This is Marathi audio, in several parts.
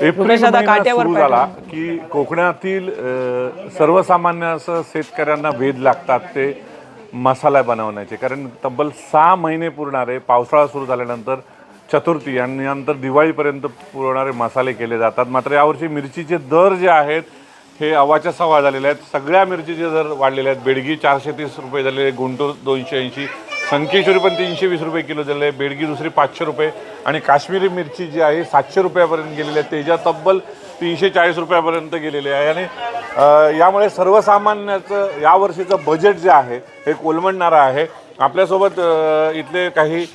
एप्रिल महिना सुरू झाला की कोकणातील सर्वसामान्य असं शेतकऱ्यांना वेध लागतात ते मसाला बनवण्याचे, कारण तब्बल 6 महिने पुरणारे पावसाळा सुरू झाल्यानंतर चतुर्थी आणि नंतर दिवाळीपर्यंत पुरवणारे मसाले केले जातात. मात्र यावर्षी मिरचीचे दर जे आहेत हे अवाच्या सव्वा झालेले आहेत. सगळ्या मिरचीचे दर वाढलेले आहेत. बेडगी 430 रुपये झालेले, गुंटूर 280, संकेश्वरी पण 320 रुपये किलो झाले आहे, बेडगी दुसरी 500 रुपये आणि काश्मीरी मिरची जी आहे 700 रुपयापर्यंत गेलेली आहे. तेजा तब्बल 340 रुपयापर्यंत गेलेले आहे. आणि यामुळे सर्वसामान्याचं यावर्षीचं बजेट जे आहे हे कोलमडणारं आहे. आपल्यासोबत इथले काही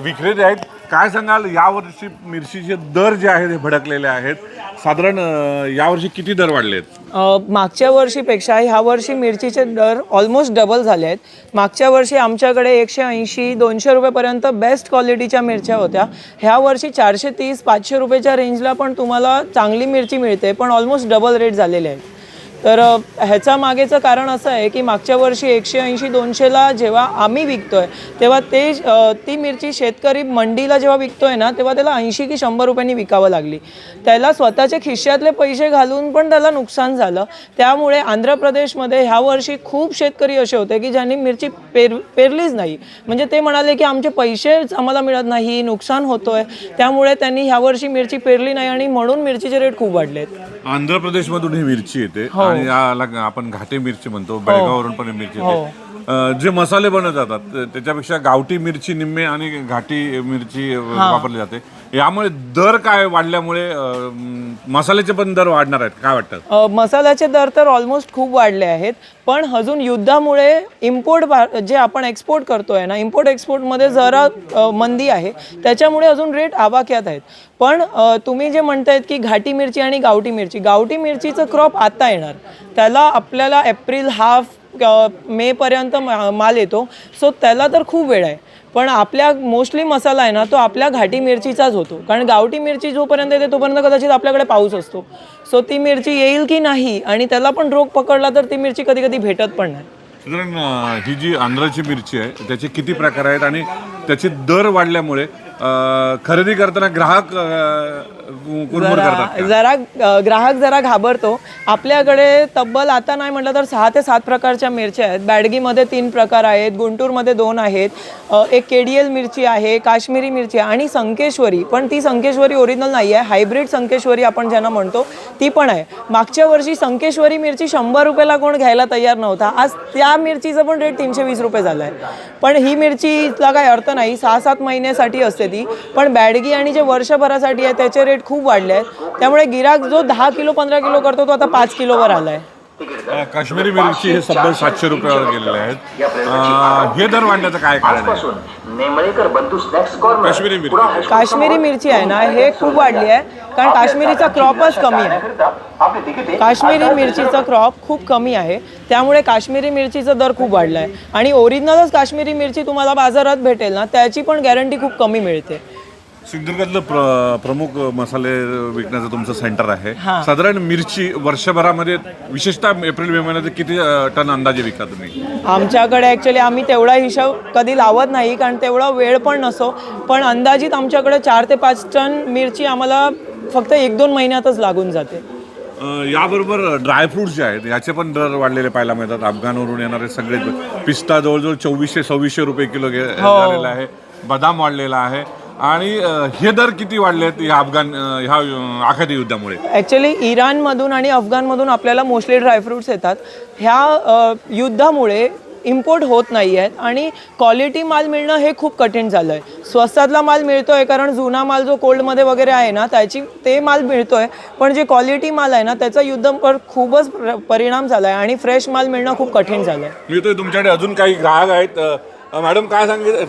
विक्रेते आहेत. काय सांगाल, यावर्षी मिरचीचे दर जे आहेत हे भडकलेले आहेत. साधारण यावर्षी किती दर वाढले आहेत? मागच्या वर्षीपेक्षा ह्या वर्षी मिरचीचे दर ऑलमोस्ट डबल झाले आहेत. मागच्या वर्षी आमच्याकडे 180-200 रुपयेपर्यंत बेस्ट क्वालिटीच्या मिरच्या होत्या. ह्या वर्षी 430-500 रुपयेच्या रेंजला पण तुम्हाला चांगली मिरची मिळते, पण ऑलमोस्ट डबल रेट झालेले आहेत. तर ह्याचा मागेचं कारण असं आहे की मागच्या वर्षी 180-200ला जेव्हा आम्ही विकतोय तेव्हा ती मिरची शेतकरी मंडीला जेव्हा विकतोय ना तेव्हा त्याला 80 की 100 रुपयांनी विकावं लागली. त्याला स्वतःच्या खिश्यातले पैसे घालून पण त्याला नुकसान झालं. त्यामुळे आंध्र प्रदेशमध्ये ह्या वर्षी खूप शेतकरी असे होते की ज्यांनी मिरची पेरलीच नाही. म्हणजे ते म्हणाले की आमचे पैसेच आम्हाला मिळत नाही, नुकसान होतोय. त्यामुळे त्यांनी ह्या वर्षी मिरची पेरली नाही आणि म्हणून मिरचीचे रेट खूप वाढलेत. आंध्र प्रदेशमधून ही मिरची येते आणि याला आपण घाटे मिरची म्हणतो. बेळगाववरून पण मिरची येते. जे मसाले बनवले जातात त्याच्यापेक्षा गावठी मिरची निम्मे आणि घाटी मिरची वापरली जाते. यामुळे दर काय वाढल्यामुळे मसाल्याचे पण दर वाढणार आहेत, काय वाटतं? मसाल्याचे दर तर ऑलमोस्ट खूप वाढले आहेत, पण अजून युद्धामुळे इम्पोर्ट जे आपण एक्सपोर्ट करतोय ना, इम्पोर्ट एक्सपोर्टमध्ये जरा मंदी आहे. त्याच्यामुळे अजून रेट आवाक्यात आहेत. पण तुम्ही जे म्हणतायत की घाटी मिरची आणि गावठी मिरचीचं क्रॉप आता येणार. त्याला आपल्याला एप्रिल हाफ मेपर्यंत माल येतो. सो त्याला तर खूप वेळ आहे. पण आपल्या मोस्टली मसाला आहे ना तो आपल्या घाटी मिरचीचाच होतो, कारण गावठी मिरची जोपर्यंत येते तोपर्यंत कदाचित आपल्याकडे पाऊस असतो. सो ती मिरची येईल की नाही आणि त्याला पण रोग पकडला तर ती मिरची कधी कधी भेटत पण नाही. साधारण ही जी आंध्राची मिरची आहे त्याचे किती प्रकार आहेत आणि त्याचे दर वाढल्यामुळे खरेदी करताना ग्राहक कुरमुर करतात? ग्राहक जरा घाबरतो. आपल्याकडे तब्बल आता नाही म्हटलं तर 6 ते 7 प्रकारच्या मिरच्या आहेत. बॅडगीमध्ये 3 प्रकार आहेत, गुंटूरमध्ये 2 आहेत, एक KDL मिरची आहे, काश्मीरी मिरची आहे आणि संकेश्वरी. पण ती संकेश्वरी ओरिजिनल नाही आहे, हायब्रिड संकेश्वरी आपण ज्यांना म्हणतो ती पण आहे. मागच्या वर्षी संकेश्वरी मिरची 100 रुपयाला कोण घ्यायला तयार नव्हता. आज त्या मिरचीचं पण रेट 320 रुपये झाला आहे. पण ही मिरचीला काही अर्थ नाही, 6-7 महिन्यासाठी असते ती. पण बॅडगी आणि जे वर्षभरासाठी आहे त्याचे रेट खूप वाढले आहेत. त्यामुळे गिराक जो 10 किलो 15 किलो करतो तो आता 5 किलोवर आला आहे. काश्मीरी मिरची हे तब्बल 700 रुपयावर गेलेले आहेत. हे दर वाढण्याचं काय कारण आहे? काश्मीरी मिरची आहे ना हे खूप वाढली आहे, कारण काश्मीरीचा क्रॉपच कमी आहे. काश्मीरी मिरचीचा क्रॉप खूप कमी आहे, त्यामुळे काश्मीरी मिरचीचा दर खूप वाढला आहे. आणि ओरिजिनलच काश्मीरी मिरची तुम्हाला बाजारात भेटेल ना त्याची पण गॅरंटी खूप कमी मिळते. सिंधुदुर्गातलं प्रमुख मसाले विकण्याचं तुमचं सेंटर आहे. साधारण मिरची वर्षभरामध्ये विशेषतः एप्रिल मे महिन्यात किती टन अंदाजे विकता तुम्ही? आमच्याकडे ॲक्च्युली आम्ही तेवढा हिशोब कधी लावत नाही, कारण तेवढा वेळ पण नसो. पण अंदाजित आमच्याकडे 4 ते 5 टन मिरची आम्हाला फक्त 1-2 महिन्यातच लागून जाते. याबरोबर ड्रायफ्रूट्स जे आहेत याचे पण दर वाढलेले पाहायला मिळतात. अफगाणवरून येणारे सगळे पिस्ता जवळजवळ 2400-2600 रुपये किलो झालेला आहे. बदाम वाढलेला आहे. आणि हे दर किती वाढले आहेत ह्या आखाती युद्धामुळे? ॲक्च्युली इराणमधून आणि अफगाणमधून आपल्याला मोस्टली ड्रायफ्रूट्स येतात. ह्या युद्धामुळे इम्पोर्ट होत नाही आहेत आणि क्वालिटी माल मिळणं हे खूप कठीण झालं आहे. स्वस्तातला माल मिळतो आहे, कारण जुना माल जो कोल्डमध्ये वगैरे आहे ना ते माल मिळतो आहे. पण जे क्वालिटी माल आहे ना त्याचा युद्धावर खूपच परिणाम झाला आहे आणि फ्रेश माल मिळणं खूप कठीण झालं आहे. मिळतोय. तुमच्याकडे अजून काही ग्राहक आहेत. मॅडम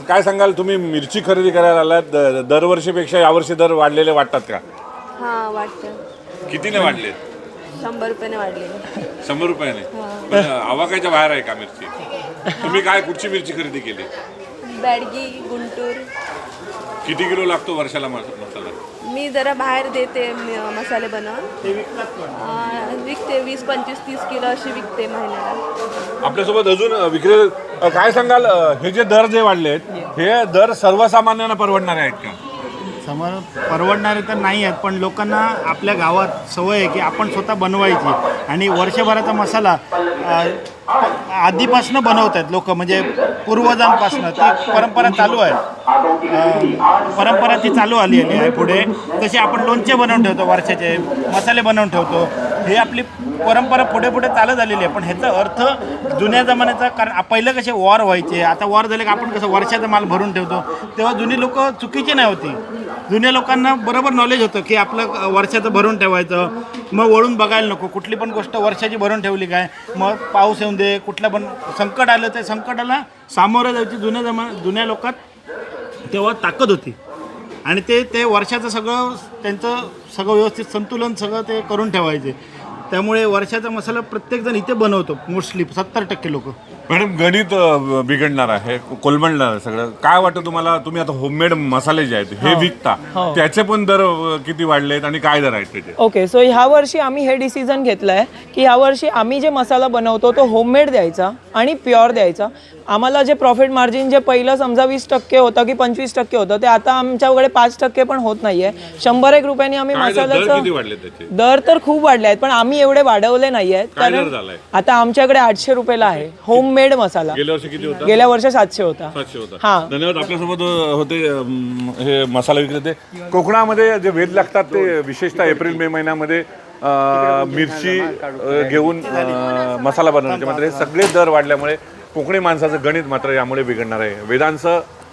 काय सांगाल, तुम्ही मिरची खरेदी करायला आलात, दरवर्षीपेक्षा यावर्षी दर वाढलेले वाटतात का? हां वाटतं. कितीने वाढले? 100 रुपयाने वाढले. 100 रुपयाने? आवाकाच्या बाहेर आहे का मिरची? तुम्ही कुठची मिरची खरेदी केली? बॅडगी, गुंटूर. किती किलो लागतो वर्षाला मसाला? मी जरा बाहेर देते मसाले बनवून. विकते 20-25-30 किलो अशी विकते महिन्याला. आपल्यासोबत अजून काय सांगाल, हे जे दर जे वाढले आहेत हे दर सर्वसामान्यांना परवडणारे आहेत का? परवडणारे तर नाही आहेत, पण लोकांना आपल्या गावात सवय आहे की आपण स्वतः बनवायची आणि वर्षभराचा मसाला आधीपासनं बनवत आहेत लोक, म्हणजे पूर्वजांपासनं ती परंपरा चालू आहे. परंपरा ती चालू आली आहे पुढे. तसे आपण लोणचे बनवून ठेवतो, वर्षाचे मसाले बनवून ठेवतो, हे आपली परंपरा पुढे पुढे चालत आलेली आहे. पण ह्याचा अर्थ जुन्या जमान्याचा, कारण पहिलं कसे वॉर व्हायचे, आता वॉर झाले की आपण कसं वर्षाचा माल भरून ठेवतो, तेव्हा जुनी लोक चुकीची नाही होती. जुन्या लोकांना बरोबर नॉलेज होतं की आपलं वर्षाचं भरून ठेवायचं, मग वळून बघायला नको, कुठली पण गोष्ट वर्षाची भरून ठेवली काय, मग पाऊस येऊन दे, कुठलं पण संकट आलं ते संकटाला सामोरं जायची जुन्या लोकात तेव्हा ताकद होती. आणि ते वर्षाचं सगळं त्यांचं सगळं व्यवस्थित संतुलन सगळं ते करून ठेवायचे. त्यामुळे वर्षाचा मसाला प्रत्येकजण इथे बनवतो, मोस्टली 70% लोक. मॅडम, गणित बिघडणार आहे, कोलमडणार आहे सगळं. काय वाटतं तुम्हाला? तुम्ही आता होममेड मसाले जे आहेत हे विकता, त्याचे पण दर किती वाढलेत आणि काय दर आहेत त्याचे? ओके, सो ह्या वर्षी आम्ही हे डिसिजन घेतलं आहे की ह्या वर्षी आम्ही जे मसाला बनवतो तो होममेड द्यायचा आणि प्युअर द्यायचा. आम्हाला जे प्रॉफिट मार्जिन जे पहिलं समजा 20% होतं की 25% होतं, ते आता आमच्याकडे 5% पण होत नाहीये. 100-1 रुपयांनी आम्ही किती मसाल्याचं वाढले त्याचे? दर तर खूप वाढले आहेत, पण आम्ही एवढे वाढवले नाही आहेत. काय दर कारण झालाय? आता आमच्याकडे 800 रुपयाला आहे होममेड मसाला. गेल्या वर्षी किती होता? गेल्या वर्षी 700 होता. 700 होता. हा. धन्यवाद. आपल्यासोबत होते हे मसाला विक्रेते. कोकणामध्ये जे वेध लागतात ते विशेषतः एप्रिल मे महिन्यामध्ये मिरची घेऊन मसाला बनवण्याचे, मात्र हे सगळे दर वाढल्यामुळे कोकणी माणसाचं गणित मात्र यामुळे बिघडणार आहे. वेदांश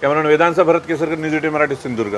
कॅमेरामॅन वेदांश, भरत केसरकर, न्यूज 18 मराठी, सिंधुदुर्ग.